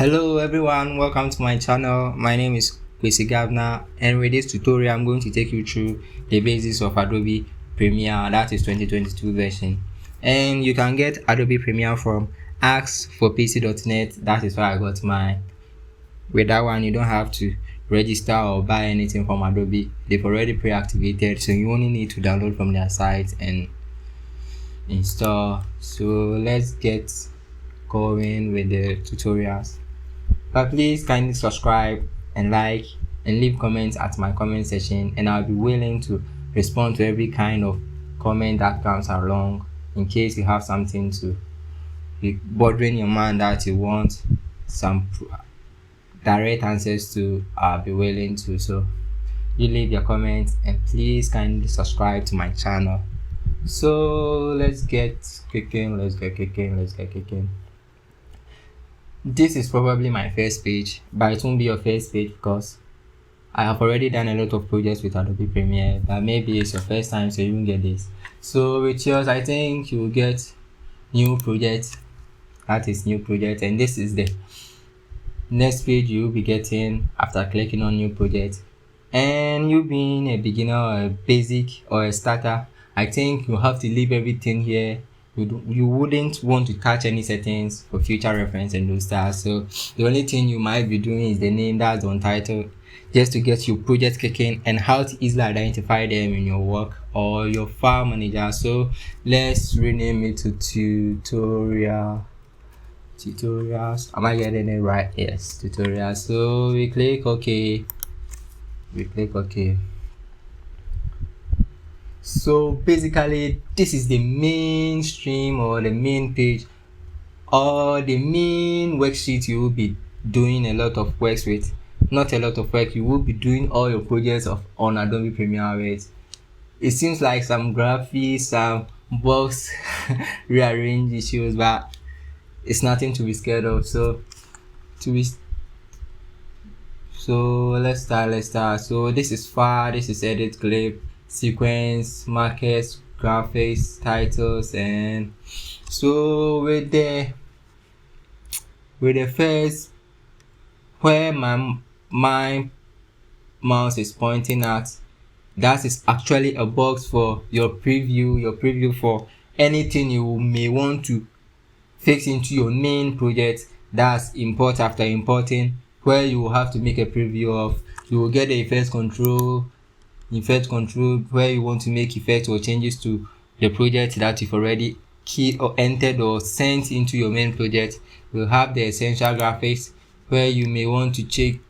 Hello everyone, welcome to my channel. My name is Kwesi Gavna, and with this tutorial I'm going to take you through the basics of Adobe Premiere, that is 2022 version. And you can get Adobe Premiere from askforpc.net. That is where I got mine. With that one, you don't have to register or buy anything from Adobe. They've already pre-activated, so you only need to download from their site and install. So let's get going with the tutorials. But please kindly subscribe and like and leave comments at my comment section, and I'll be willing to respond to every kind of comment that comes along. In case you have something to be bothering your mind that you want some direct answers to, I'll be willing to. So you leave your comments and please kindly subscribe to my channel. So let's get kicking. This is probably my first page, but it won't be your first page because I have already done a lot of projects with Adobe Premiere, but maybe it's your first time, so you won't get this. So with yours, I think you will get new project. That is new project, and this is the next page you will be getting after clicking on new project. And you being a beginner or a basic or a starter, I think you have to leave everything here. You wouldn't want to touch any settings for future reference and those stuff. So the only thing you might be doing is the name, that's on title, just to get your project kicking and how to easily identify them in your work or your file manager. So let's rename it to tutorials. Am I getting it right? Yes, tutorials. So we click OK. So basically this is the main stream or the main page or the main worksheet you will be doing a lot of works with. Not a lot of work, you will be doing all your projects on Adobe Premiere with. It seems like some graphics, some box rearrange issues, but it's nothing to be scared of. So let's start. So this is file, this is edit clip, sequence, markers, graphics, titles, and so with the first, where my mouse is pointing at, that is actually a box for your preview for anything you may want to fix into your main project. That's import after importing, where you will have to make a preview of. You will get the effect control where you want to make effects or changes to the project that you've already keyed or entered or sent into your main project. We'll have the essential graphics, where you may want to take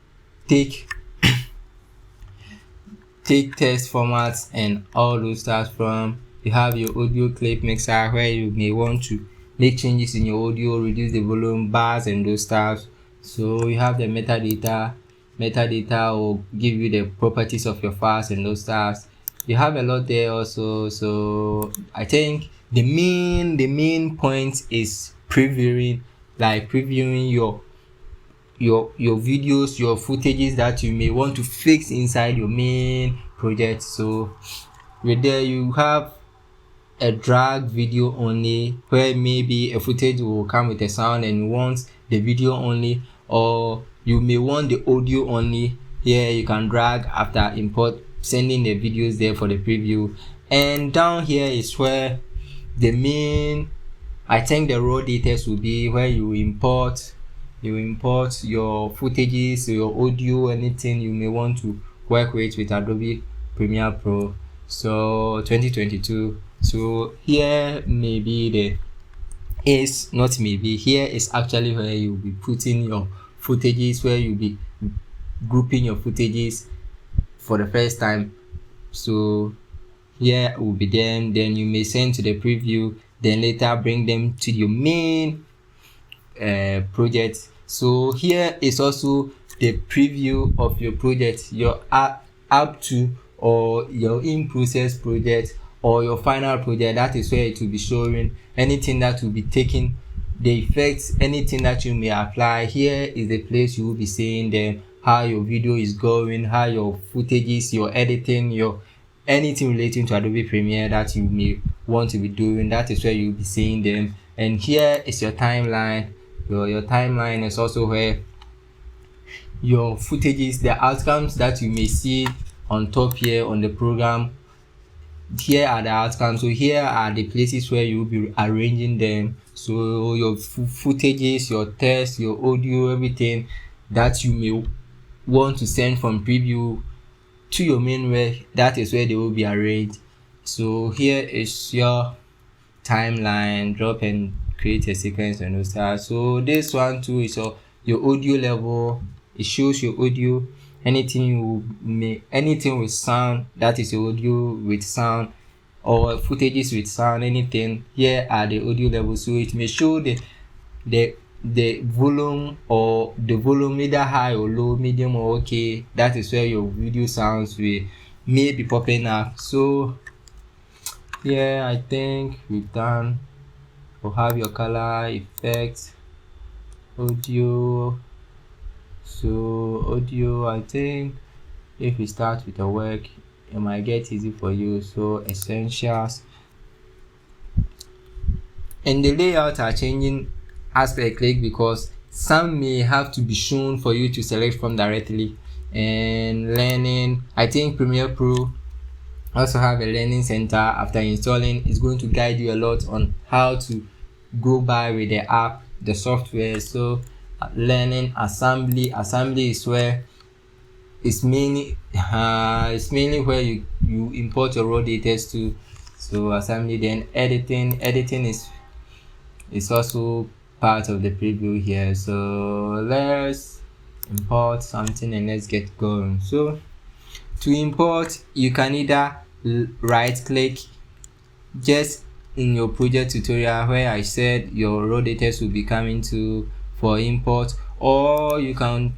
text formats and all those stuff from. You have your audio clip mixer, where you may want to make changes in your audio, reduce the volume, bars, and those stuff. So you have the metadata will give you the properties of your files and those stuff. You have a lot there also. So I think the main point is previewing your videos, your footages that you may want to fix inside your main project. So with there you have a drag video only, where maybe a footage will come with a sound and you want the video only, or you may want the audio only. Here you can drag after import, sending the videos there for the preview. And down here is where I think the raw details will be, where you import your footages, your audio, anything you may want to work with Adobe Premiere Pro. So 2022. So here here is actually where you'll be putting your footages, where you'll be grouping your footages for the first time. So here will be them, then you may send to the preview, then later bring them to your main project. So here is also the preview of your project, your up to or your in process project or your final project. That is where it will be showing anything that will be taking the effects, anything that you may apply. Here is the place you will be seeing them, how your video is going, how your footages, your editing, your anything relating to Adobe Premiere that you may want to be doing. That is where you'll be seeing them. And here is your timeline. Your timeline is also where your footages, the outcomes that you may see on top here on the program. Here are the outcomes. So here are the places where you will be arranging them. So your footages, your text, your audio, everything that you may want to send from preview to your main work, that is where they will be arranged. So here is your timeline. Drop and create a sequence and all that. So this one too is your audio level. It shows your audio, anything with sound, that is your audio with sound, or footages with sound, anything. Here are the audio levels. So it may show the volume, or the volume either high or low, medium or okay. That is where your video sounds may be popping up. So yeah, I think we've done. We'll have your color, effects, audio. So audio, I think if we start with the work, it might get easy for you. So essentials, and the layout are changing as per click, because some may have to be shown for you to select from directly. And learning, I think Premiere Pro also have a learning center. After installing, it's going to guide you a lot on how to go by with the app, the software. So learning, assembly is where it's mainly where you import your raw data to. So assembly. Then editing is also part of the preview here. So let's import something and let's get going. So to import, you can either right click just in your project tutorial where I said your raw data will be coming to for import, or you can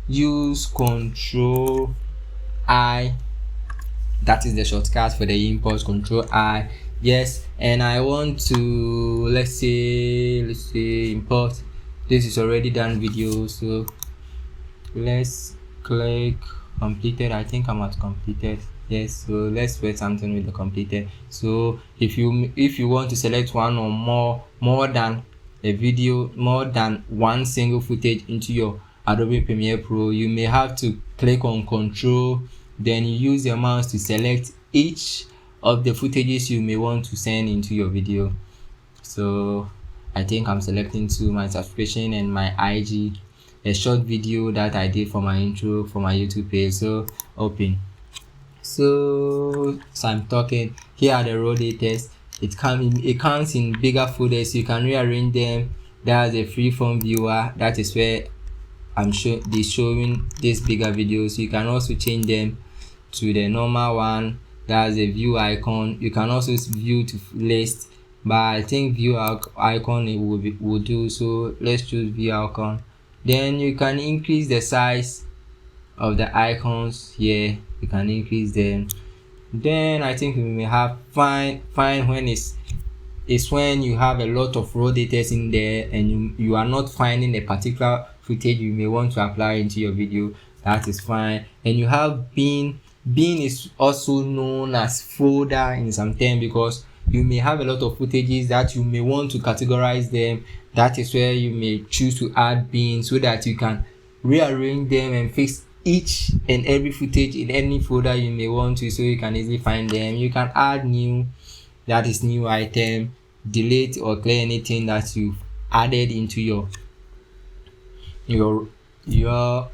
use Control I. That is the shortcut for the import. Control I. Yes, and I want to let's say import. This is already done video, so let's click completed. I think I'm at completed. Yes, so let's wait something with the completed. So if you want to select one or more than a video, more than one single footage into your Adobe Premiere Pro, you may have to click on Control, then you use your mouse to select each of the footages you may want to send into your video. So I think I'm selecting my subscription and my IG, a short video that I did for my intro for my YouTube page. So open. So I'm talking. Here are the raw data. It comes in bigger folders. You can rearrange them. There's a freeform viewer. That is where showing these bigger videos. You can also change them to the normal one. There's a view icon. You can also view to list, but I think view icon will do. So let's choose view icon. Then you can increase the size of the icons here. You can increase them. Then I think we may have fine when it's when you have a lot of raw data in there and you are not finding a particular footage you may want to apply into your video. That is fine. And you have bin is also known as folder in some term, because you may have a lot of footages that you may want to categorize them. That is where you may choose to add bin, so that you can rearrange them and fix each and every footage in any folder you may want to, so you can easily find them. You can add new, that is new item, delete or clear anything that you've added into your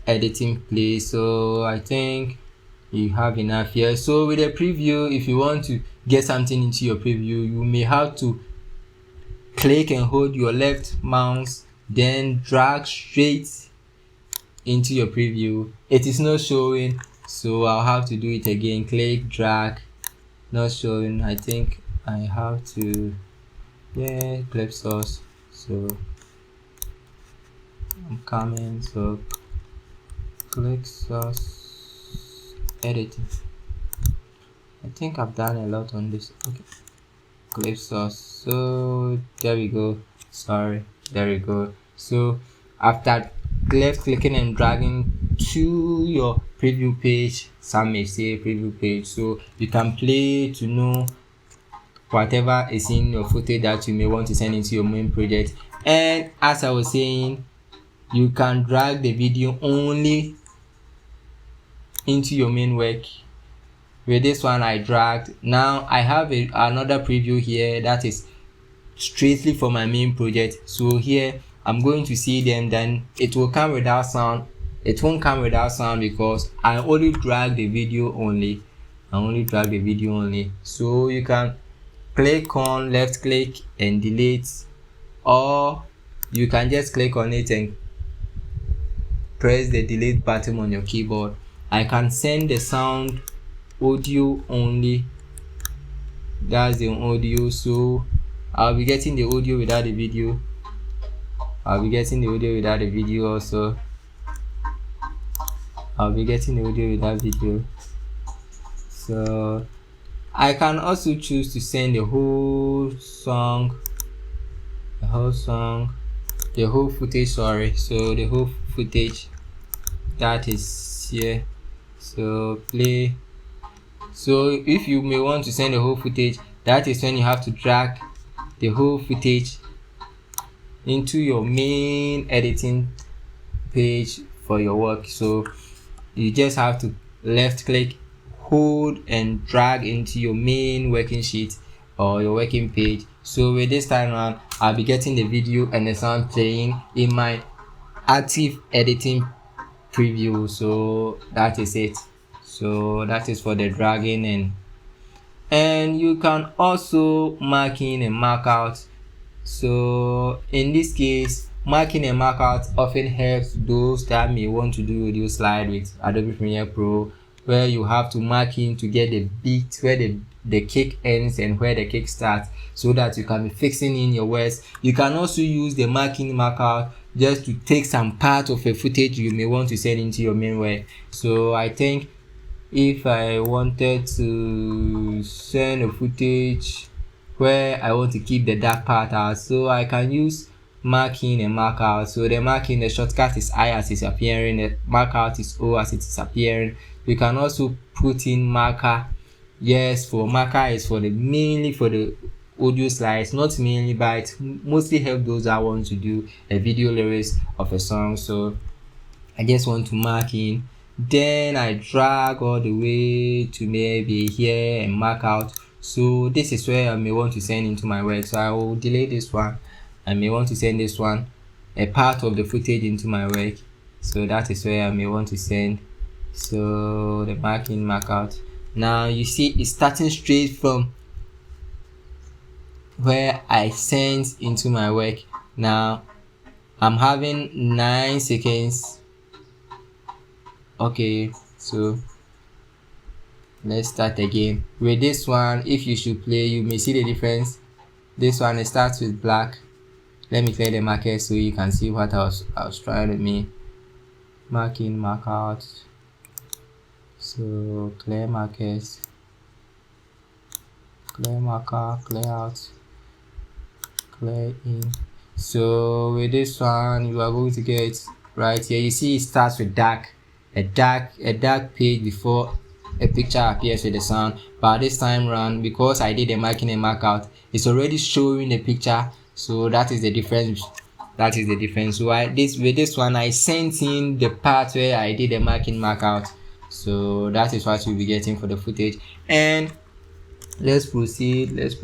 editing place. So I think you have enough here. So with a preview, if you want to get something into your preview, you may have to click and hold your left mouse, then drag straight into your preview. It is not showing, so I'll have to do it again. Click, drag, not showing. I think I have to clip source. So I'm coming. So click source, editing. I think I've done a lot on this. Okay, clip source. So there we go. Sorry, there we go. So after left clicking and dragging to your preview page, some may say preview page, so you can play to know whatever is in your footage that you may want to send into your main project. And as I was saying, you can drag the video only into your main work. With this one I dragged. Now I have another preview here that is straightly for my main project. So here I'm going to see them, then it will come without sound. It won't come without sound because I only drag the video only. So you can click on left click and delete, or you can just click on it and press the delete button on your keyboard. I can send the sound audio only. That's the audio, so I'll be getting the audio without the video. Also, I'll be getting the audio without video. So I can also choose to send the whole footage, so the whole footage that is here. So play. So if you may want to send the whole footage, that is when you have to drag the whole footage into your main editing page for your work. So you just have to left click, hold and drag into your main working sheet or your working page. So with this time around, I'll be getting the video and the sound playing in my active editing preview. So that is it. So that is for the dragging. And you can also mark in and mark out. So in this case, marking and mark out often helps those that may want to do video slide with Adobe Premiere Pro, where you have to mark in to get the beat, where the kick ends and where the kick starts, so that you can be fixing in your words. You can also use the marking mark out just to take some part of a footage you may want to send into your main work. So I think if I wanted to send a footage where I want to keep the dark part out, so I can use mark in and mark out. So the mark in, the shortcut is I as it's appearing, the mark out is O as it is appearing. You can also put in marker. Yes, for marker is for mainly for the audio slides, not mainly, but it mostly help those that want to do a video lyrics of a song. So I just want to mark in, then I drag all the way to maybe here and mark out. So this is where I may want to send into my work. So I will delete this one. I may want to send this one, a part of the footage, into my work. So that is where I may want to send. So the mark in, mark out. Now you see it's starting straight from where I sent into my work. Now I'm having 9 seconds. Okay, so let's start again. With this one, if you should play, you may see the difference. This one, it starts with black. Let me clear the marker so you can see what I was trying to mean. Mark in, mark out. So clear markers, clear marker, clear out, clear in. So with this one, you are going to get right here. You see it starts with a dark page before a picture appears with the sound. But this time around, because I did a marking and mark out, it's already showing the picture. So that is the difference. So with this one, I sent in the part where I did the marking mark out. So that is what you'll be getting for the footage. And let's proceed. Yes,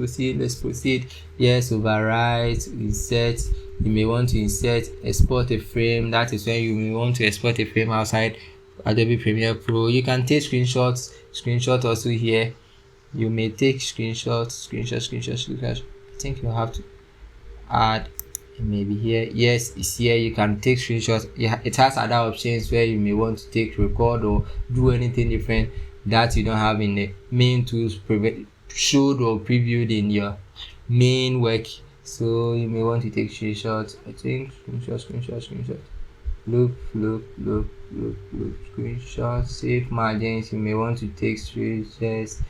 overwrite, insert. You may want to insert, export a frame. That is when you may want to export a frame outside Adobe Premiere Pro. You can take screenshot also here. You may take screenshot. I think you have to add maybe here. Yes, it's here. You can take screenshots. Yeah, it has other options where you may want to take, record, or do anything different that you don't have in the main tools showed or previewed in your main work. So you may want to take screenshots. I think screenshot, loop, screenshot, save margins. You may want to take screenshots.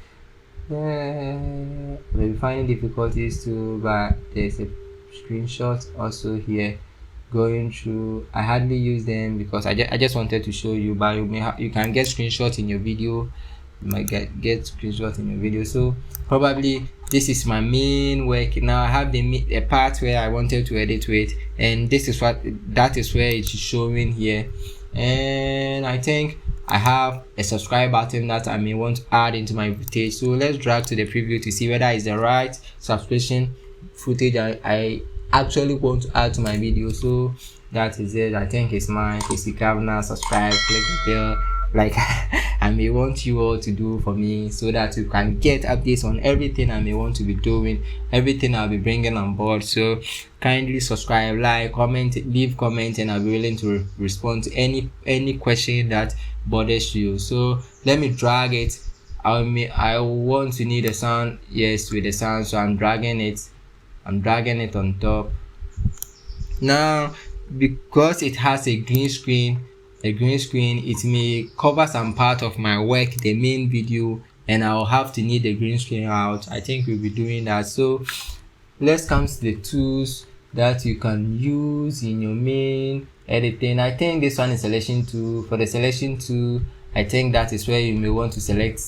Maybe finding difficulties too, but there's a screenshot also here going through. I hardly use them because I just wanted to show you, but you can get screenshots in your video you might get screenshot in your video. So probably this is my main work. Now I have the part where I wanted to edit with, and that is where it's showing here. And I think I have a subscribe button that I may want to add into my footage. So let's drag to the preview to see whether it's the right subscription footage I actually want to add to my video. So that is it. I think it's mine. Kwesi Gavna. Subscribe, click the bell, like I may want you all to do for me, so that you can get updates on everything I may want to be doing, everything I'll be bringing on board. So kindly subscribe, like, comment, leave comment, and I'll be willing to respond to any question that bothers you. So let me drag it. I want to need a sound. Yes, with the sound, so I'm dragging it on top. Now because it has a green screen, it may cover some part of my work, the main video, and I'll have to need the green screen out. I think we'll be doing that. So let's come to the tools that you can use in your main editing. I think this one is selection tool. For the selection tool, I think that is where you may want to select.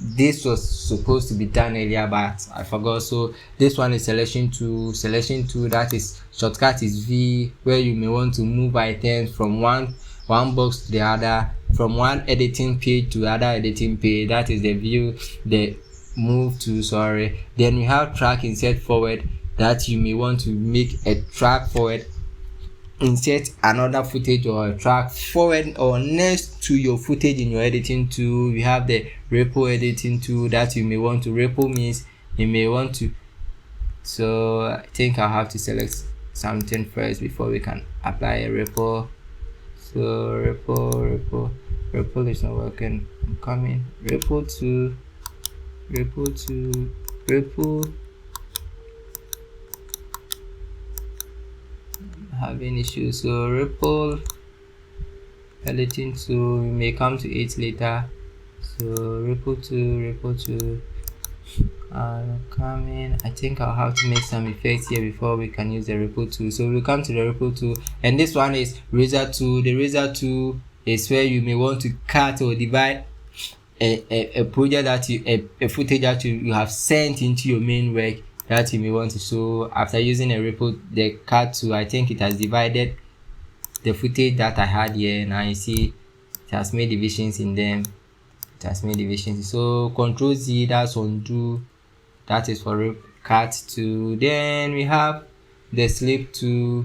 This was supposed to be done earlier, but I forgot. So this one is selection tool. That is shortcut is V, where you may want to move items from one box to the other, from one editing page to other editing page. That is the view, the move to. Sorry. Then we have track insert forward, that you may want to make a track forward, insert another footage or a track forward or next to your footage in your editing tool. We have the ripple editing tool, that you may want to. Ripple means you may want to. So I think I'll have to select something first before we can apply a ripple. So ripple is not working. I'm coming. Ripple having issues. So ripple editing tool, we may come to it later. So ripple tool coming. I think I'll have to make some effects here before we can use the ripple tool. So we'll come to the ripple tool, and this one is razor tool. The razor tool is where you may want to cut or divide a project that a footage that you have sent into your main work that you may want to. So after using a ripple, the cut tool, I think it has divided the footage that I had here. Now you see it has made divisions in them. So Control Z, that's undo. That is for cut tool. Then we have the slip tool.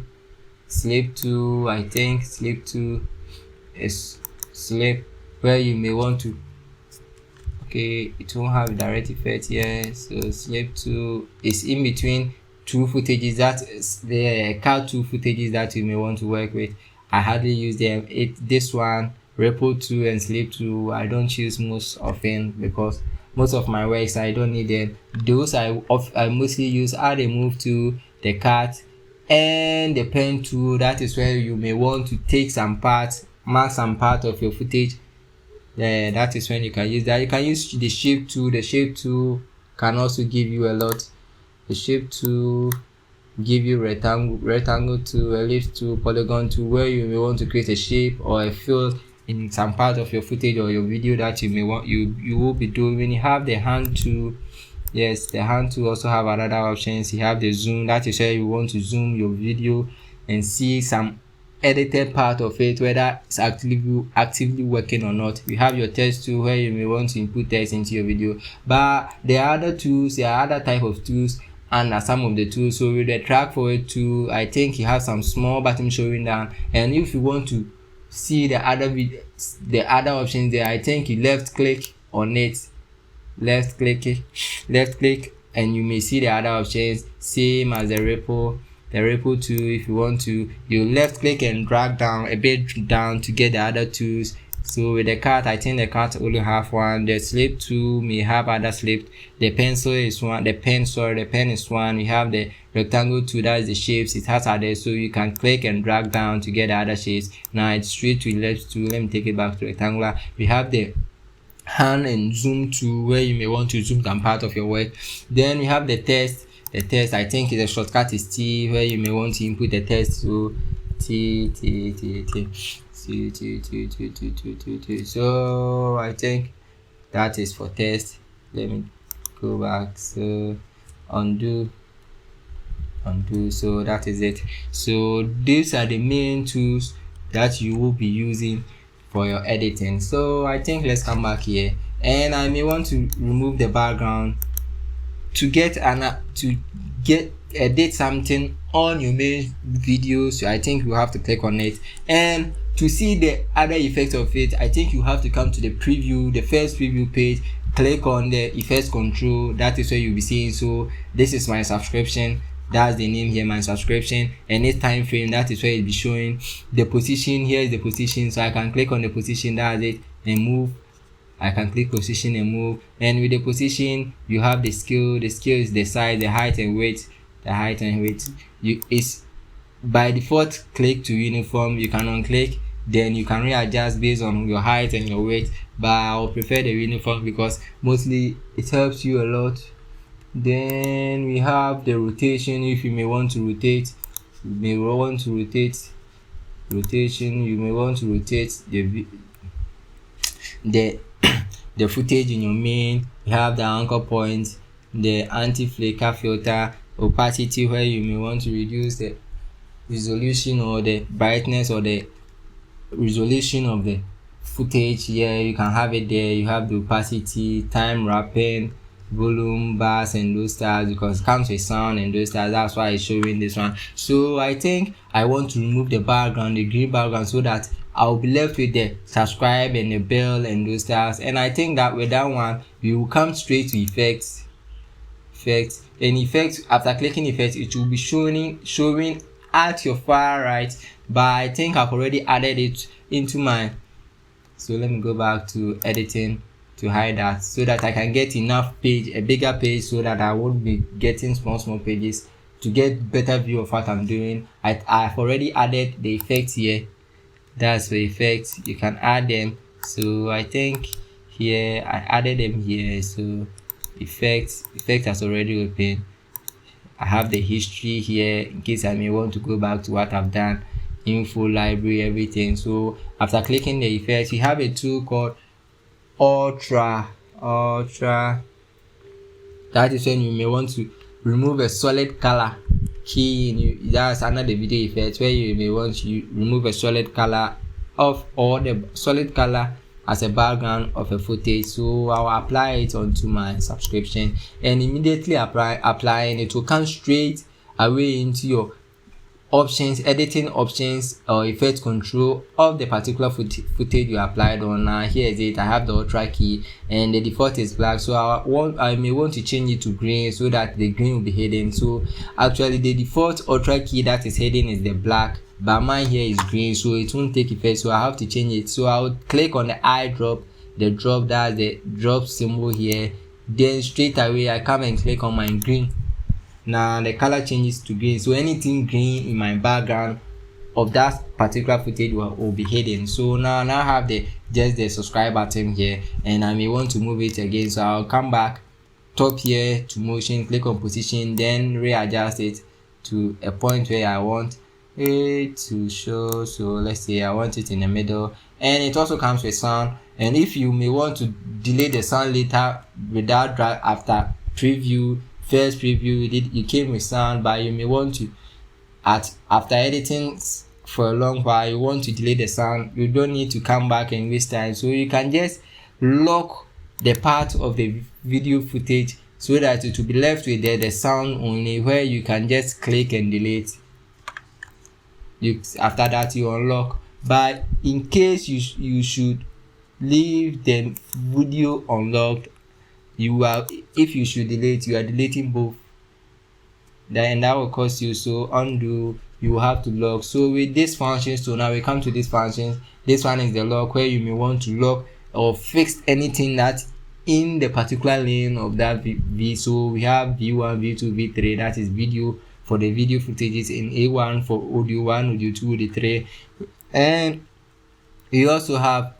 I think slip tool is where you may want to. Okay, it won't have a direct effect here. So slip tool is in between two footages. That is the cut two footages that you may want to work with. I hardly use them. This one, ripple tool and slip tool, I don't use most often because most of my works I don't need them. Those I mostly use are the move tool, the cut, and the pen tool. That is where you may want to take some parts, mark some part of your footage. That is when you can use that. You can use the shape tool. The shape tool can also give you a lot. The shape tool give you rectangle tool, ellipse tool, polygon tool, where you may want to create a shape or a fill in some part of your footage or your video that you may want you will be doing. When you have the hand tool, yes, the hand tool also have another options. You have the zoom, that is where you want to zoom your video and see some edited part of it, whether it's actively working or not. We have your text tool, where you may want to input text into your video. But there are other tools, there are other type of tools, and some of the tools. So with the track forward tool, I think you have some small button showing down, and if you want to see the other options there, I think you left click on it, left click, and you may see the other options, same as the ripple tool. If you want to, you left click and drag down a bit down to get the other tools. So with the cut, I think the cut only have one. The slip tool may have other slips. The pencil is one. The pen is one. We have the rectangle tool, that is the shapes. It has others, so you can click and drag down to get the other shapes. Now it's straight to ellipse tool. Let me take it back to rectangular. We have the hand and zoom tool, where you may want to zoom some part of your work. Then we have the text. The text, I think the shortcut is T, where you may want to input the text. So T. So I think that is for test. Let me go back. So undo, so that is it. So these are the main tools that you will be using for your editing. So I think let's come back here, and I may want to remove the background to get edit something on your main video. So I think you have to click on it, and to see the other effects of it, I think you have to come to the preview, the first preview page, click on the effects control. That is where you'll be seeing. So this is my subscription, that's the name here, my subscription, and this time frame, that is where it'll be showing the position. Here is the position, so I can click on the position, that's it, and move. I can click position and move, and with the position you have the scale. The scale is the size, the height and weight. The height and weight is by default click to uniform. You can unclick, then you can readjust based on your height and your weight, but I'll prefer the uniform because mostly it helps you a lot. Then we have the rotation. If you may want to rotate, rotation, you may want to rotate the the footage in your main. You have the anchor point, the anti-flicker filter, opacity, where you may want to reduce the resolution or the brightness or the resolution of the footage. Here you can have it there. You have the opacity, time wrapping, volume, bass, and those styles, because it comes with sound and those styles. That's why it's showing this one. So I think I want to remove the background, the green background, so that I'll be left with the subscribe and the bell and those styles. And I think that with that one, we will come straight to effects. And effects, after clicking effects, it will be showing at your far right, but I think I've already added it into mine. So let me go back to editing to hide that, so that I can get enough page, a bigger page, so that I won't be getting small pages, to get better view of what I'm doing. I've already added the effects here. That's the effects, you can add them. So I think here I added them here. So effect has already opened. I have the history here in case I may want to go back to what I've done, info, library, everything. So after clicking the effects, you have a tool called ultra. That is when you may want to remove a solid color key. That's another video effect where you may want to remove a solid color of, or the solid color as a background of a footage. So I'll apply it onto my subscription, and immediately applying it will come straight away into your options, editing options or effect control of the particular footage you applied on. Now here is it. I have the ultra key and the default is black, so I may want to change it to green so that the green will be hidden. So actually the default ultra key that is hidden is the black, but mine here is green, so it won't take effect, so I have to change it. So I'll click on the eye drop, that's the drop symbol here, then straight away I come and click on my green. Now the color changes to green, so anything green in my background of that particular footage will be hidden. So now I have just the subscribe button here, and I may want to move it again. So I'll come back top here to motion, click on position, then readjust it to a point where I want it to show. So let's say I want it in the middle, and it also comes with sound. And if you may want to delete the sound later without drag, after preview, first preview, you came with sound, but you may want to, after editing for a long while, you want to delete the sound. You don't need to come back and waste time, so you can just lock the part of the video footage so that it will be left with the sound only, where you can just click and delete. After that you unlock. But in case you should leave the video unlocked, if you should delete, you are deleting both, then that will cost you. So undo, you will have to lock. So with this function, so now we come to this function. This one is the lock, where you may want to lock or fix anything that in the particular lane of that so we have v1, v2, v3, that is video for the video footages, in a1 for audio 1, audio 2, audio 3, and you also have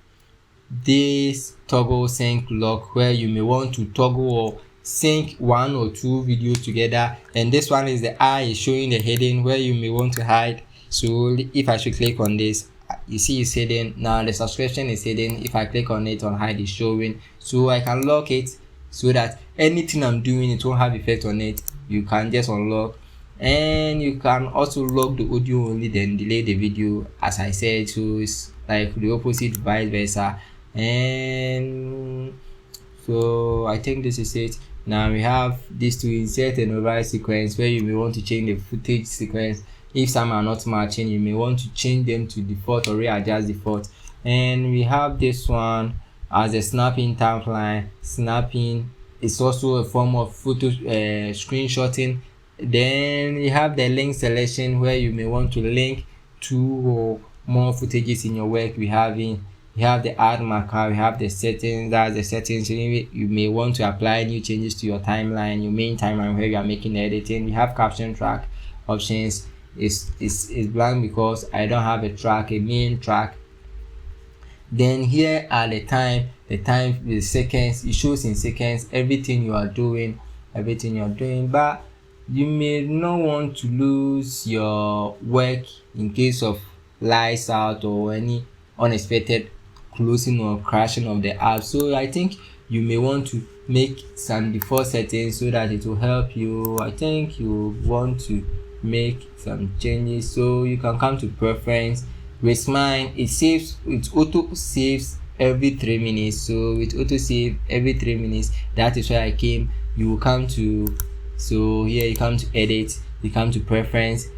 this toggle sync lock, where you may want to toggle or sync one or two videos together. And this one is the eye is showing the heading, where you may want to hide. So if I should click on this, you see it's hidden. Now the subscription is hidden. If I click on it on hide, it's showing, so I can lock it so that anything I'm doing, it won't have effect on it. You can just unlock, and you can also lock the audio only, then delay the video, as I said. So it's like the opposite, vice versa. And so I think this is it. Now we have this to insert an override sequence, where you may want to change the footage sequence. If some are not matching, you may want to change them to default or readjust default. And we have this one as a snapping timeline. Snapping is also a form of photo screenshotting. Then you have the link selection, where you may want to link two or more footages in your work. We have the add marker, we have the settings. That's the settings. You may want to apply new changes to your timeline, your main timeline where you are making editing. We have caption track options. Is blank because I don't have a main track. Then here are the seconds. It shows in seconds everything you are doing, but you may not want to lose your work in case of lights out or any unexpected closing or crashing of the app. So I think you may want to make some default settings so that it will help you. I think you want to make some changes, so you can come to preference. With mine, it auto saves every 3 minutes. So with auto save every 3 minutes, that is where I came. You will come to, so here you come to edit, you come to preference.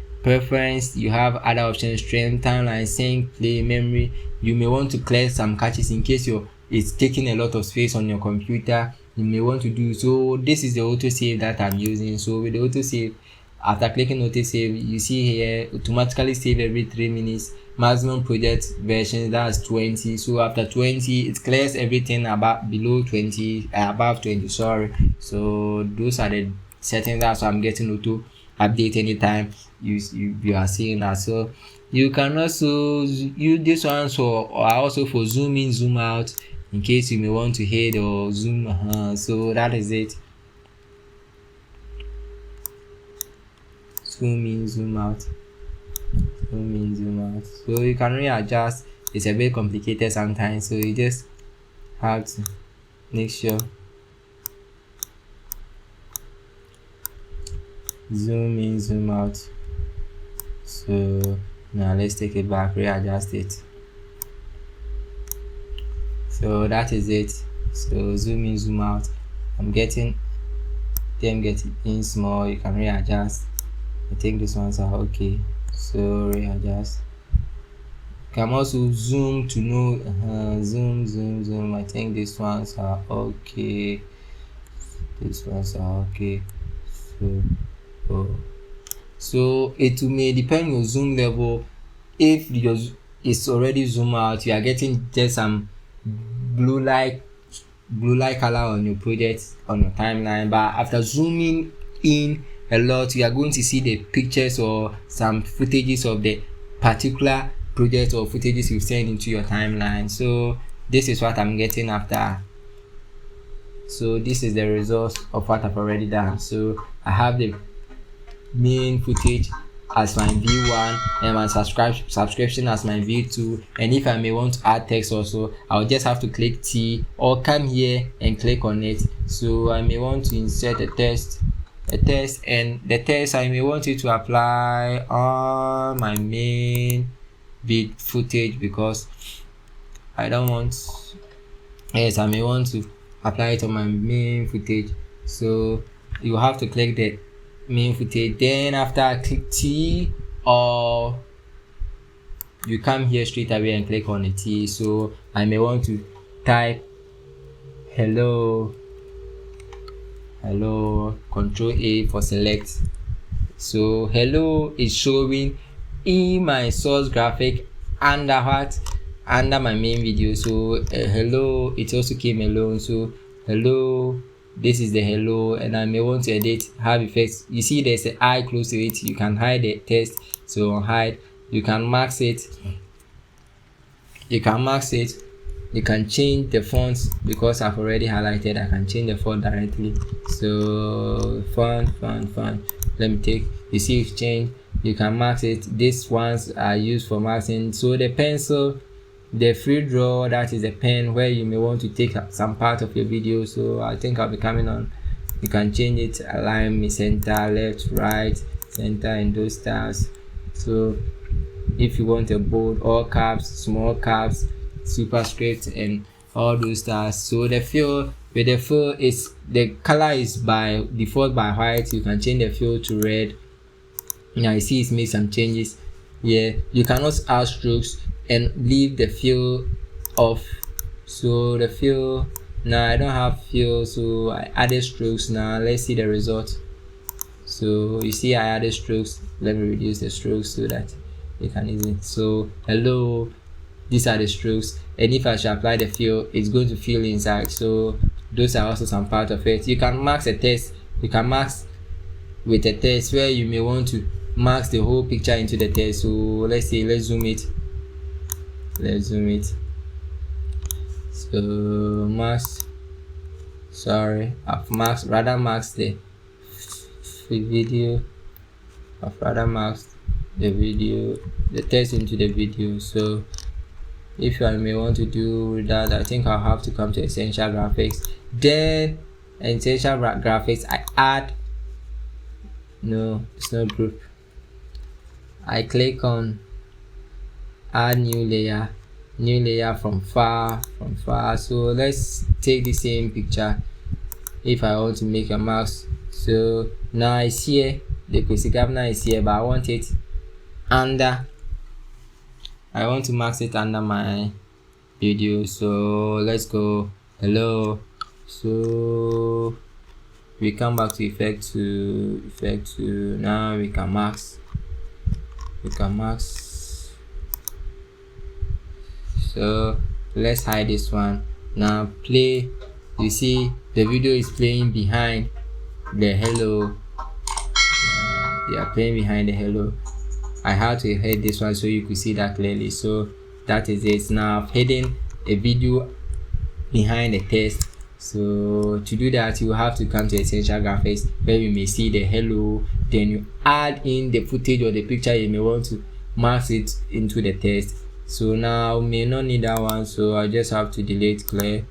You have other options: stream, timeline, sync, play, memory. You may want to clear some caches in case it's taking a lot of space on your computer. You may want to do so. This is the auto save that I'm using. So with the auto save, after clicking auto save, you see here automatically save every 3 minutes. Maximum project version, that's 20. So after 20, it clears everything above 20, sorry. So those are the settings. That's why I'm getting auto update anytime you are seeing that. So you can also use this one or also for zoom in, zoom out, in case you may want to hide or zoom. So that is it. Zoom in, zoom out, zoom in, zoom out. So you can readjust. It's a bit complicated sometimes, so you just have to make sure. Zoom in, zoom out. So now let's take it back, readjust it. So that is it. So zoom in, zoom out. I'm getting them getting in small. You can readjust. I think these ones are okay, so readjust. You can also zoom to know, zoom. I think these ones are okay. So it may depend on your zoom level. If it's already zoom out, you are getting just some blue light color on your project, on your timeline. But after zooming in a lot, you are going to see the pictures or some footages of the particular project or footages you've sent into your timeline. So this is what I'm getting after. So this is the result of what I've already done. So I have the main footage as my V1 and my subscription as my V2. And if I may want to add text also, I'll just have to click T or come here and click on it. So I may want to insert a text, and the text I may want it to apply on my main vid footage, because I don't want, I may want to apply it on my main footage. So you have to click the main footage, then after I click T, or you come here straight away and click on the T. So I may want to type hello, Control A for select. So hello is showing in my source graphic under my main video. So hello, it also came alone. So hello, this is the hello, and I may want to edit, have effects. You see there's an eye close to it. You can hide the text, so on hide. You can mask it, you can change the fonts, because I've already highlighted. I can change the font directly. So font, let me take, you see it's changed. you can mask it. These ones are used for masking. So the pencil, the free draw, that is a pen where you may want to take some part of your video. So I think I'll be coming on, you can change it, align me center, left, right, center, and those styles. So if you want a bold, all caps, small caps, superscript, and all those styles. So the fill, with the fill, is the color is by default by white. You can change the fill to red. Now you see it's made some changes. Yeah, you can also add strokes and leave the fill off. So the fill, now I don't have fill, so I added strokes. Now let's see the result. So you see I added strokes. Let me reduce the strokes so that you can easily. So hello, these are the strokes, and if I should apply the fill, it's going to fill inside. So those are also some part of it. You can mask a text. You can mask with a text where you may want to mask the whole picture into the text. So let's say, let's zoom it. So mask, sorry, I've masked, rather mask the video. I've rather masked the video, the text into the video. So if I may want to do that, I think I'll have to come to essential graphics. Then essential graphics, I add, no, it's not group. I click on add new layer from far. So let's take the same picture if I want to make a mask. So now it's here, the Kwesi Gavna is here, but I want it under, I want to mask it under my video. So let's go hello. So we come back to effect to now we can mask. So let's hide this one. Now play. You see the video is playing behind the hello. They are playing behind the hello. I had to hide this one so you could see that clearly. So that is it. Now I've hidden a video behind the text. So to do that, you have to come to essential graphics where you may see the hello. Then you add in the footage or the picture you may want to mask it into the text. So now may not need that one, so I just have to delete clear.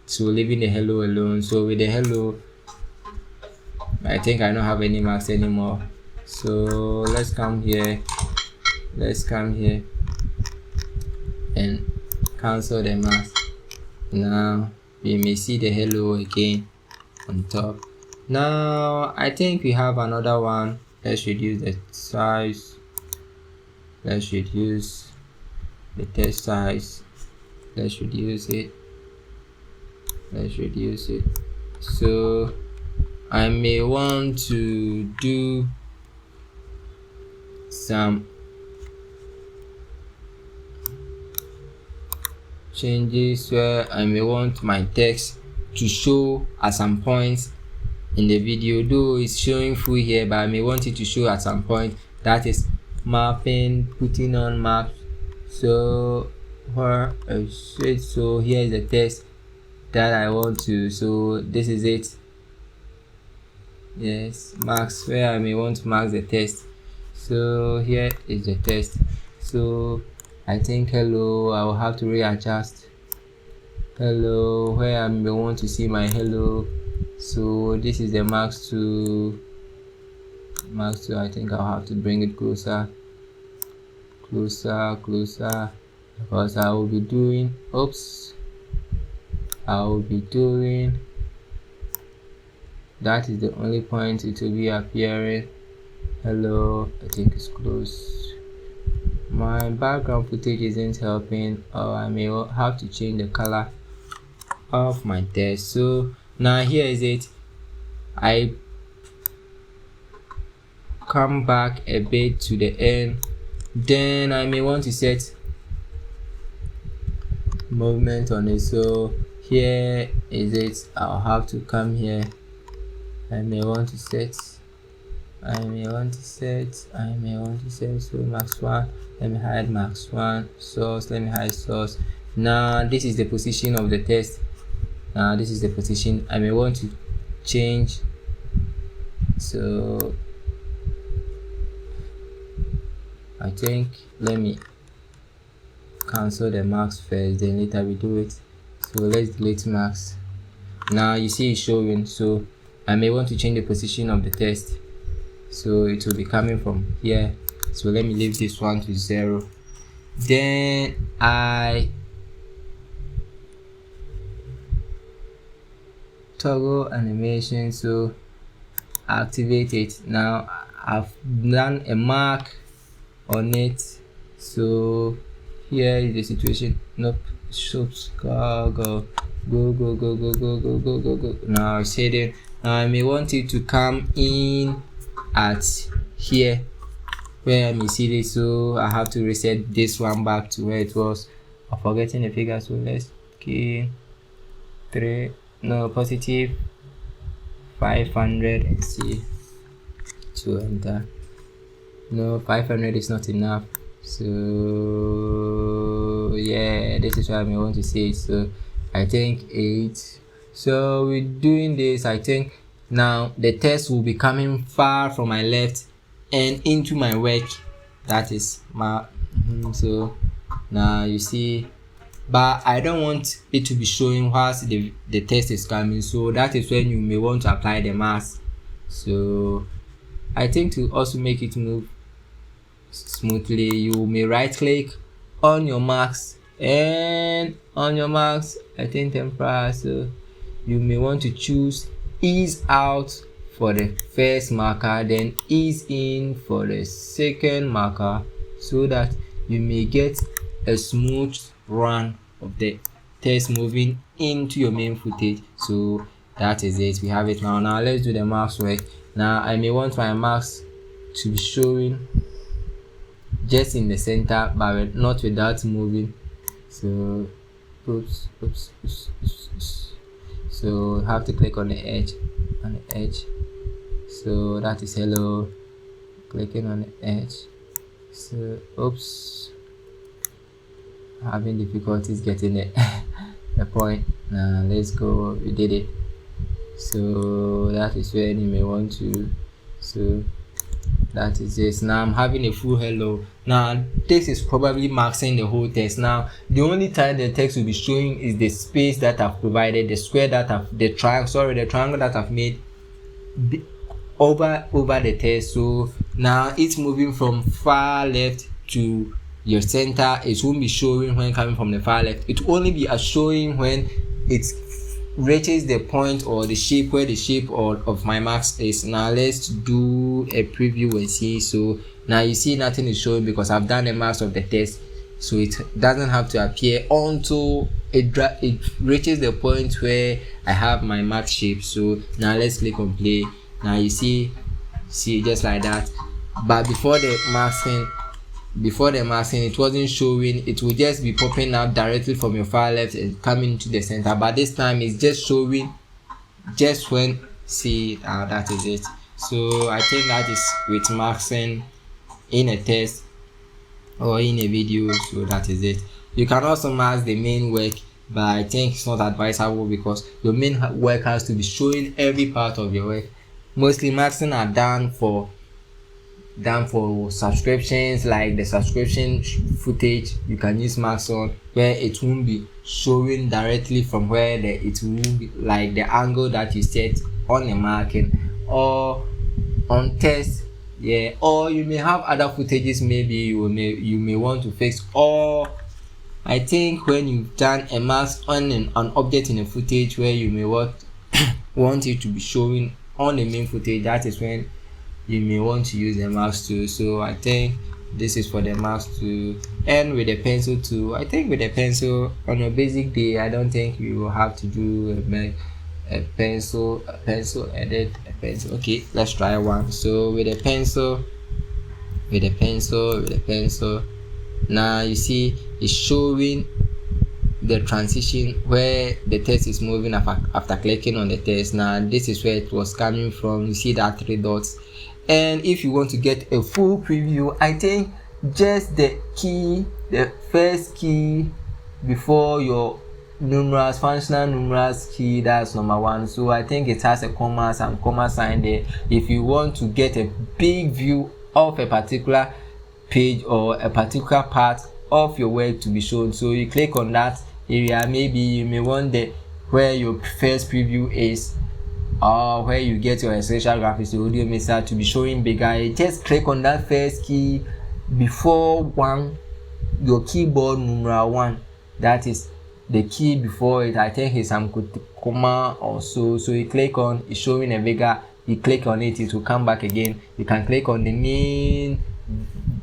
So leaving the hello alone. So with the hello, I think I don't have any marks anymore. So let's come here and cancel the mask. Now we may see the hello again on top. Now I think we have another one. Let's reduce the size. Let's reduce the text size. Let's reduce it. So I may want to do some changes where I may want my text to show at some points in the video, though it's showing full here, but I may want it to show at some point. That is mapping, putting on maps. So where I said, so here is the text that I want to, so this is it. Yes, marks where I may want to mark the text. So here is the text. So I think hello, I will have to readjust hello where I may want to see my hello. So this is the marks to I think I'll have to bring it closer, because I will be doing that is the only point it will be appearing. Hello, I think it's close. My background footage isn't helping, or I may have to change the color of my text. So now here is it. I come back a bit to the end, then I may want to set movement on it. So here is it. I'll have to come here. I may want to set so max 1. Let me hide max 1 source. Let me hide source. Now this is the position of the text. Now this is the position I may want to change. So I think let me cancel the marks first, then later we do it. So let's delete marks. Now you see it's showing, so I may want to change the position of the test, so it will be coming from here. So let me leave this one to 0. Then I toggle animation, so activate it. Now I've done a mark on it, so here is the situation. Nope, shops go. Now it's hidden. Now I may want it to come in at here where I may see this, so I have to reset this one back to where it was. I'm forgetting the figure, so let's key positive 500 and see to enter. No, 500 is not enough, so yeah, this is why I may want to see it. So I think 8. So with doing this, I think now the test will be coming far from my left and into my work, that is my so now you see, but I don't want it to be showing whilst the test is coming, so that is when you may want to apply the mask. So I think to also make it move smoothly, you may right click on your marks, and on your marks I think temporary, so you may want to choose ease out for the first marker, then ease in for the second marker, so that you may get a smooth run of the test moving into your main footage. So that is it, we have it now. Now let's do the marks work. Now I may want my marks to be showing just in the center, but not without moving. So oops. So have to click on the edge, so that is hello, clicking on the edge. So oops, having difficulties getting it the point. Now let's go, we did it. So that is when you may want to, so that is this. Now I'm having a full hello. Now this is probably marking the whole text. Now the only time the text will be showing is the space that I've provided, the square that I've, the triangle that I've made over the text. So now it's moving from far left to your center. It won't be showing when coming from the far left. It will only be showing when it reaches the point or the shape where the shape of my marks is. Now let's do a preview and see. So now you see nothing is showing because I've done the marks of the test, so it doesn't have to appear until it reaches the point where I have my mark shape. So now let's click on play. Now you see just like that. But before the masking it wasn't showing, it will just be popping out directly from your far left and coming to the center, but this time it's just showing just when that is it. So I think that is with masking in a test or in a video. So that is it. You can also mask the main work, but I think it's not advisable because your main work has to be showing every part of your work. Mostly masking are done for subscriptions, like the subscription footage. You can use marks on where it won't be showing directly from where it won't be like the angle that you set on the marking, or on test. Yeah, or you may have other footages maybe you may want to fix, or I think when you've done a mask on an object in a footage where you may want it to be showing on the main footage, that is when you may want to use the mask tool. So I think this is for the mask tool. And with the pencil tool, I think with the pencil on a basic day, I don't think you will have to do a pencil edit, a pencil. Okay, let's try one. So with a pencil, now you see it's showing the transition where the text is moving after clicking on the text. Now this is where it was coming from. You see that 3 dots. And if you want to get a full preview, I think just the first key before your numerals, functional numerals key, that's number 1. So I think it has a comma, some comma sign there. If you want to get a big view of a particular page or a particular part of your work to be shown. So you click on that area. Maybe you may want the where your first preview is, or where you get your essential graphics, the audio mixer, to be showing bigger. You just click on that first key before your keyboard numeral 1. That is the key before it. I think it's some comma or so. So you click on, it's showing a bigger. You click on it, it will come back again. You can click on the main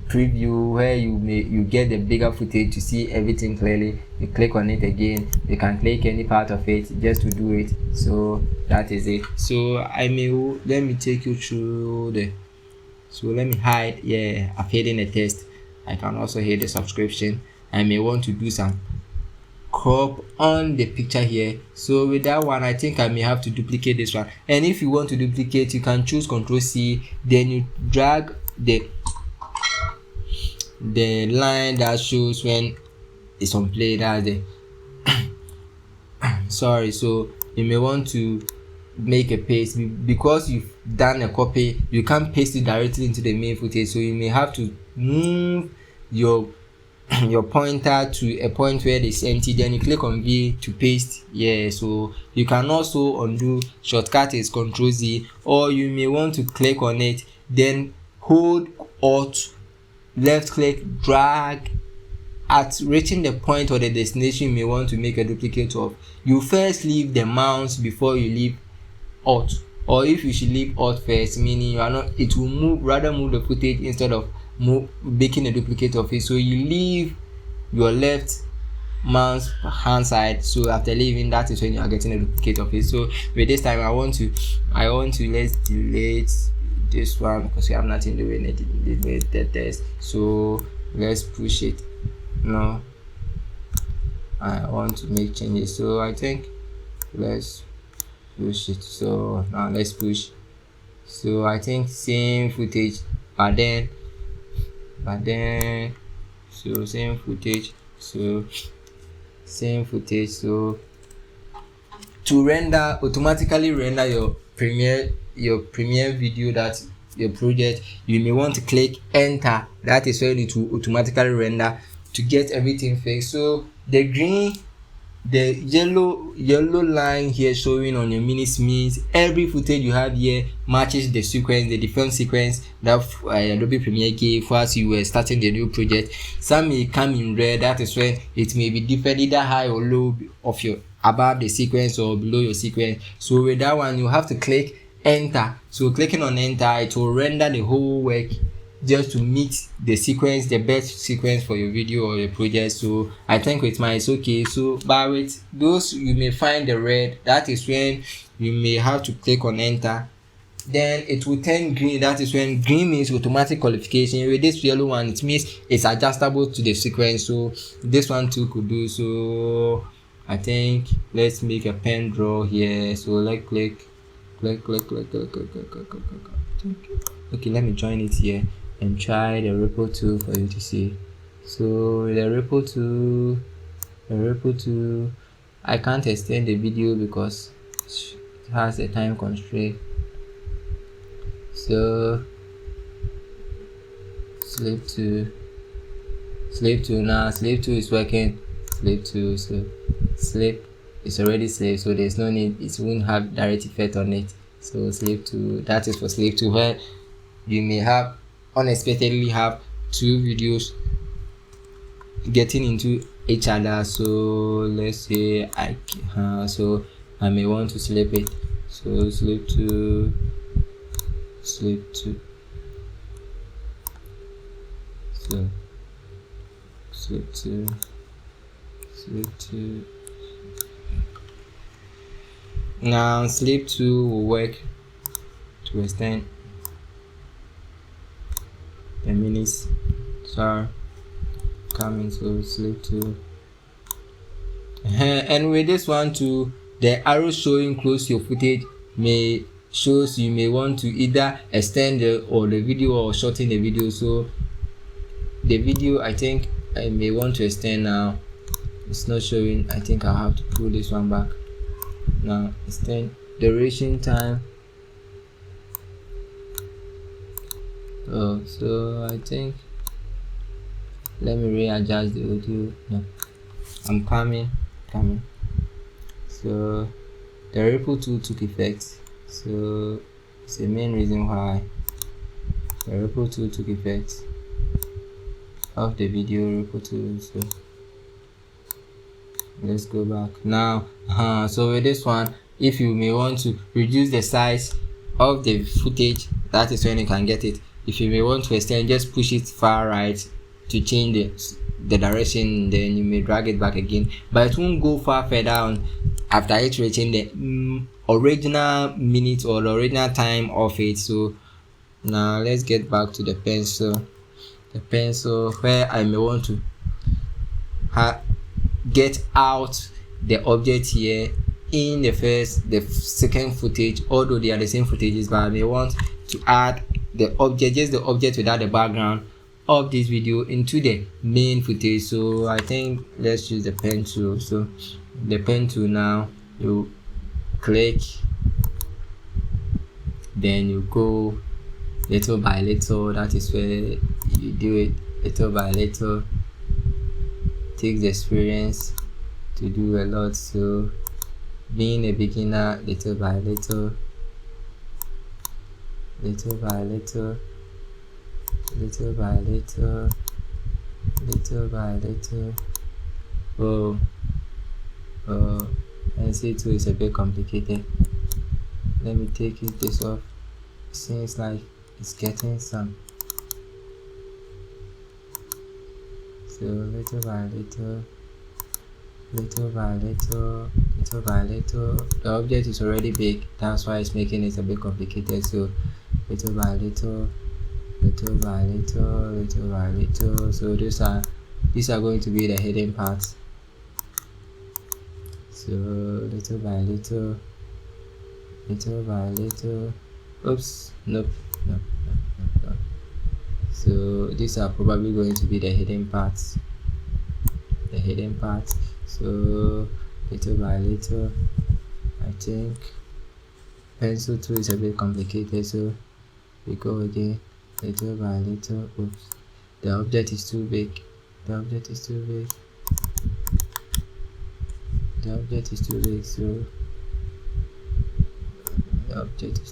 preview where you get the bigger footage to see everything clearly. You click on it again. You can click any part of it just to do it. So that is it. So let me take you through so let me hide. Yeah, I've hidden the test. I can also hide the subscription. I may want to do some crop on the picture here. So with that one, I think I may have to duplicate this one. And if you want to duplicate, you can choose Ctrl+C, then you drag the line that shows when it's on play. That's the sorry. So you may want to make a paste because you've done a copy. You can't paste it directly into the main footage, so you may have to move your pointer to a point where it's empty, then you click on V to paste. Yeah, so you can also undo. Shortcut is Ctrl+Z, or you may want to click on it, then hold Alt, left click, drag. At reaching the point or the destination you may want to make a duplicate of, you first leave the mouse before you leave Alt, or if you should leave Alt first, meaning you are not, it will move the footage instead of making a duplicate of it. So you leave your left mouse hand side. So after leaving, that is when you are getting a duplicate of it. So with this time, I want to let's delete this one because we have nothing doing it with the test. So let's push it. No, I want to make changes. So I think let's push it. So now let's push. So I think same footage, but then so same footage. So to automatically render your Premiere video, that your project, you may want to click enter. That is when it will automatically render to get everything fixed. So the yellow line here showing on your minutes means every footage you have here matches the sequence, the different sequence that Adobe Premiere gave as you were starting the new project. Some may come in red. That is when it may be different, either high or low of your above the sequence or below your sequence. So with that one, you have to click enter. So clicking on enter, it will render the whole work just to meet the sequence, the best sequence for your video or your project. So I think with mine it's okay. So but with those, you may find the red. That is when you may have to click on enter, then it will turn green. That is when green means automatic qualification. With this yellow one, it means it's adjustable to the sequence. So this one too could do. So I think let's make a pen draw here. So like click. Okay, let me join it here and try the ripple tool for you to see. So the ripple tool, I can't extend the video because it has a time constraint. So slave 2 now, slave 2 is working. Slave is already slave, so there's no need, it won't have direct effect on it. So slave 2, that is for slave 2, where you may have unexpectedly have two videos getting into each other. So let's say so I may want to slip it. So slip 2, so slip 2. Now slip 2 will work to extend the minutes. So coming, so slip 2. And with this one too, the arrow showing close to your footage shows you may want to either extend the video or shorten the video. So the video, I think I may want to extend now. It's not showing. I think I'll have to pull this one back. Now extend duration time. So I think Let me readjust the audio. No, I'm coming. So the ripple tool took effect, so it's the main reason why the ripple tool took effect of the video ripple tool. So let's go back now. So with this one, if you may want to reduce the size of the footage, that is when you can get it. If you may want to extend, just push it far right to change the direction, then you may drag it back again, but it won't go far further on after it reaching the original minute or the original time of it. So now let's get back to the pencil where I may want to get out the object here in the second footage, although they are the same footages, but I may want to add the object, just the object without the background of this video, into the main footage. So I think let's use the pen tool. So the pen tool, now you click, then you go little by little. That is where you do it little by little. Takes the experience to do a lot, so being a beginner, little by little, little by little, little by little, little by little. NC2 is a bit complicated. Let me take this off. Seems like it's getting some. So little by little, little by little, little by little. The object is already big, that's why it's making it a bit complicated. So little by little, little by little, little by little. So these are going to be the hidden parts. So little by little, little by little. Oops, nope. So these are probably going to be the hidden parts. So little by little. I think pencil tool is a bit complicated, so we go again, little by little. Oops, the object is too big. So the object is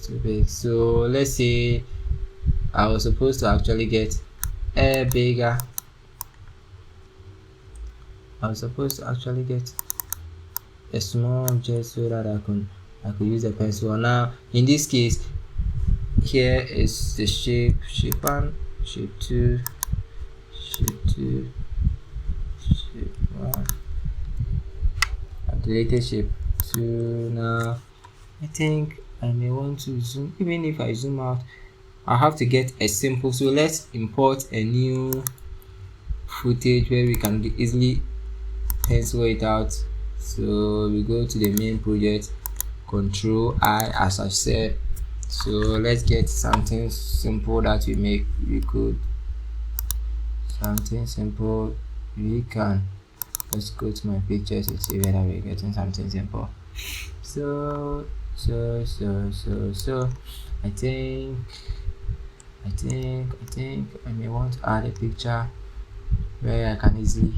too big. So let's say I was supposed to actually get a bigger. I was supposed to actually get a small object so that I could use the pencil. Now in this case, here is the shape 1, shape 2, shape 1. I've deleted shape 2. Now I think I may want to zoom. Even if I zoom out, I have to get a simple. So let's import a new footage where we can easily pencil it out. So we go to the main project, Control I, as I said. So let's get something simple that we could something simple we can. Let's go to my pictures to see whether we're getting something simple. So I think I may want to add a picture where I can easily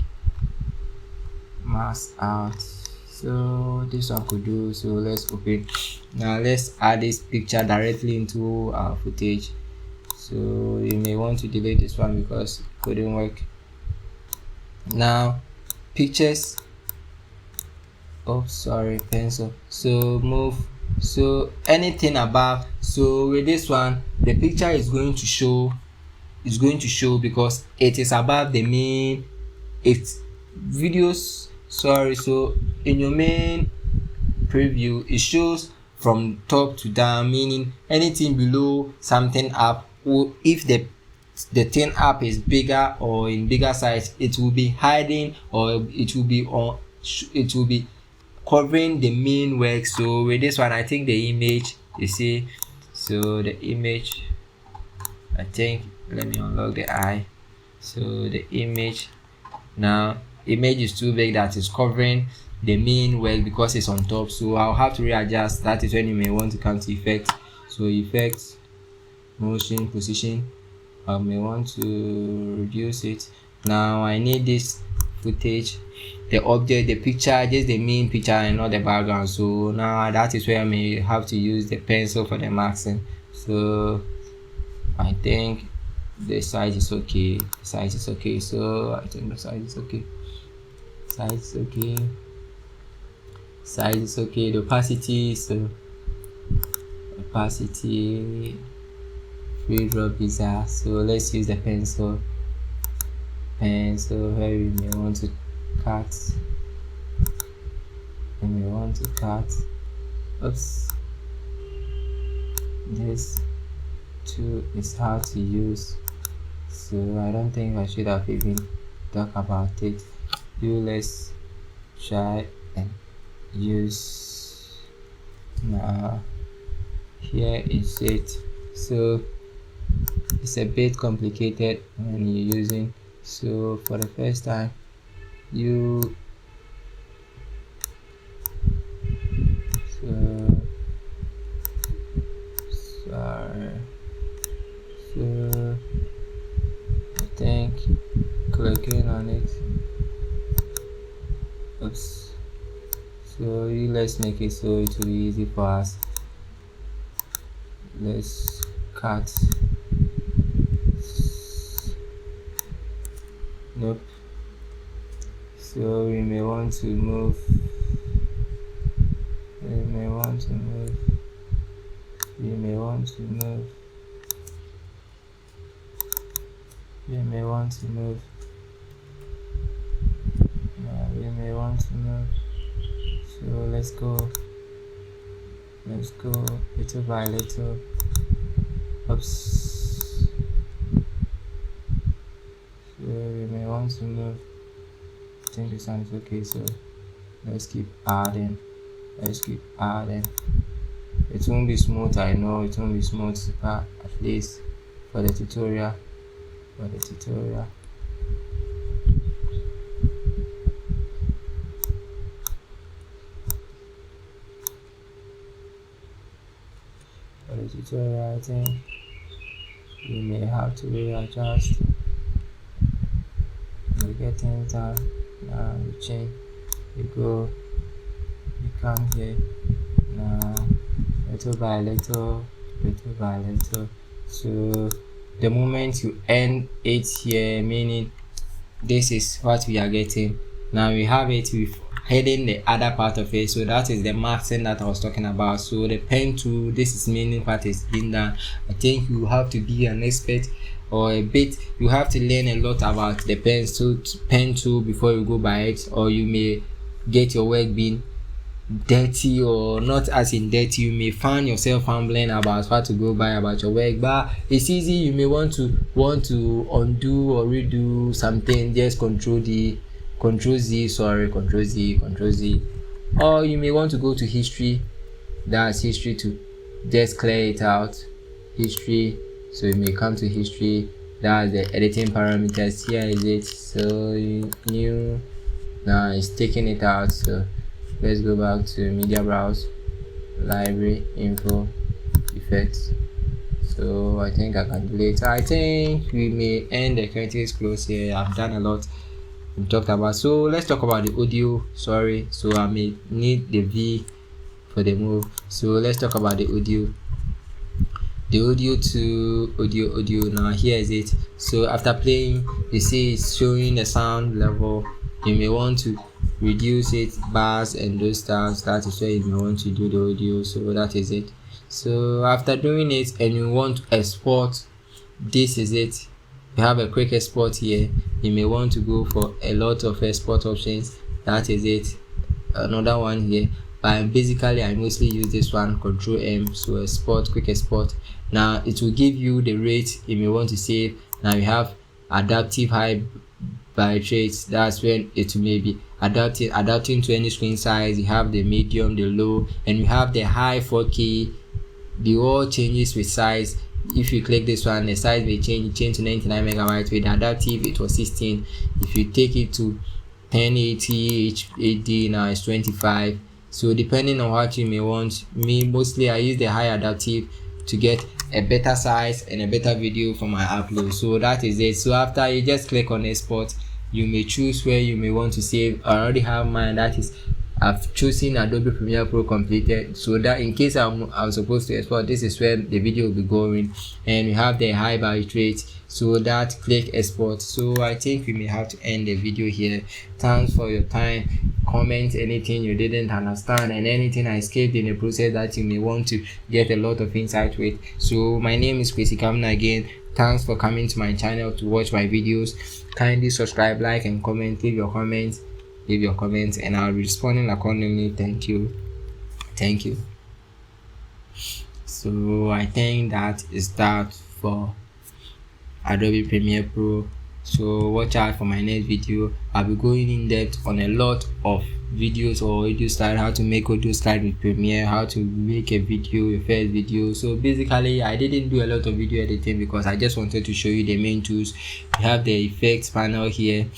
mask out. So this one could do. So let's open. Now let's add this picture directly into our footage. So you may want to delete this one because it couldn't work. Now pictures. Oh sorry, pencil. So move. So anything above. So with this one, the picture is going to show because it is above the main videos. Sorry, so in your main preview it shows from top to down, meaning anything below something up, or if the thing up is bigger or in bigger size, it will be hiding, or it will be covering the main work. So with this one, I think the image, you see, so the image, I think, let me unlock the eye. So the image, now image is too big, that is covering the main work because it's on top. So I'll have to readjust. That is when you may want to come to effect. So effects, motion, position, I may want to reduce it. Now I need this footage, the object, the picture, just the main picture and not the background. So now that is where I may have to use the pencil for the maxing. So I think the size is okay. The size is okay. So I think the size is okay. Size is okay. Size is okay. The opacity, so opacity, free drop is that. So let's use the pencil. Pencil where we may want to cut. We may want to cut. Oops. This tool is hard to use, so I don't think I should have even talked about it. Let's try and use. Now here is it. So it's a bit complicated when you're using. So for the first time, so I think clicking on it. Oops. So let's make it so it will be easy for us. Let's cut. Nope. So we may want to move. We may want to move. We may want to move. We may want to move. We may want to move. So let's go little by little. Oops. So we may want to move. I think this one is okay, so let's keep adding. It won't be smooth, I know it won't be smooth, but at least for the tutorial. I think we may have to readjust. We get things done. Now we change. We come here. Now little by little. So the moment you end it here, meaning this is what we are getting. Now we have it with hidden the other part of it, so that is the masking that I was talking about. So the pen tool, this is meaning what is being done. I think you have to be an expert or a bit, you have to learn a lot about the pen tool before you go by it, or you may get your work being dirty, or not as in dirty. You may find yourself fumbling about what to go by about your work, but it's easy. You may want to undo or redo something, just control Z, or you may want to go to history, that's history, to just clear it out, history. So you may come to history, that's the editing parameters. Here is it. So new, now it's taking it out. So let's go back to media browse, library, info, effects. So I think I can delete. I think we may end the curtains close here. I've done a lot we talked about. So let's talk about the audio. So I may need the V for the move. So let's talk about the audio. The audio to audio. Now here is it. So after playing, you see it's showing the sound level. You may want to reduce it, bars and those stuff. That is where you may want to do the audio. So that is it. So after doing it and you want to export, this is it. You have a quick export here. You may want to go for a lot of export options. That is it. Another one here, but basically I mostly use this one, Control M. So export, quick export. Now it will give you the rate you may want to save. Now you have adaptive high bitrate, that's when it may be adapting to any screen size. You have the medium, the low, and you have the high 4K. The all changes with size. If you click this one, the size may change to 99 megabytes. With adaptive it was 16. If you take it to 1080 HD, now it's 25. So depending on what you may want, me mostly I use the high adaptive to get a better size and a better video for my upload. So that is it. So after you just click on export, you may choose where you may want to save. I already have mine, that is I've chosen Adobe Premiere Pro completed, so that in case I'm supposed to export, this is where the video will be going. And we have the high bitrate, so that click export. So I think we may have to end the video here. Thanks for your time. Comment anything you didn't understand and anything I skipped in the process that you may want to get a lot of insight with. So my name is Kwesi Kamna again. Thanks for coming to my channel to watch my videos. Kindly subscribe, like and comment. Leave your comments and I'll be responding accordingly. Thank you. So I think that is that for Adobe Premiere Pro. So watch out for my next video. I'll be going in depth on a lot of videos or audio style, how to make audio style with Premiere, how to make a first video. So basically I didn't do a lot of video editing because I just wanted to show you the main tools. We have the effects panel here,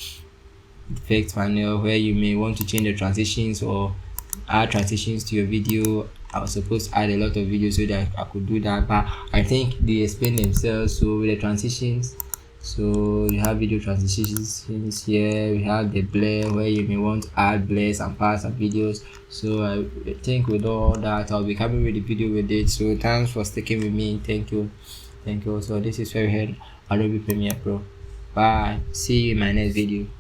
where you may want to change the transitions or add transitions to your video. I was supposed to add a lot of videos so that I could do that, but I think they explain themselves. So with the transitions, so you have video transitions here. We have the blur, where you may want to add blurs and parts of videos. So I think with all that I'll be coming with the video with it. So thanks for sticking with me. Thank you. So this is where we had Adobe Premiere Pro. Bye, see you in my next video.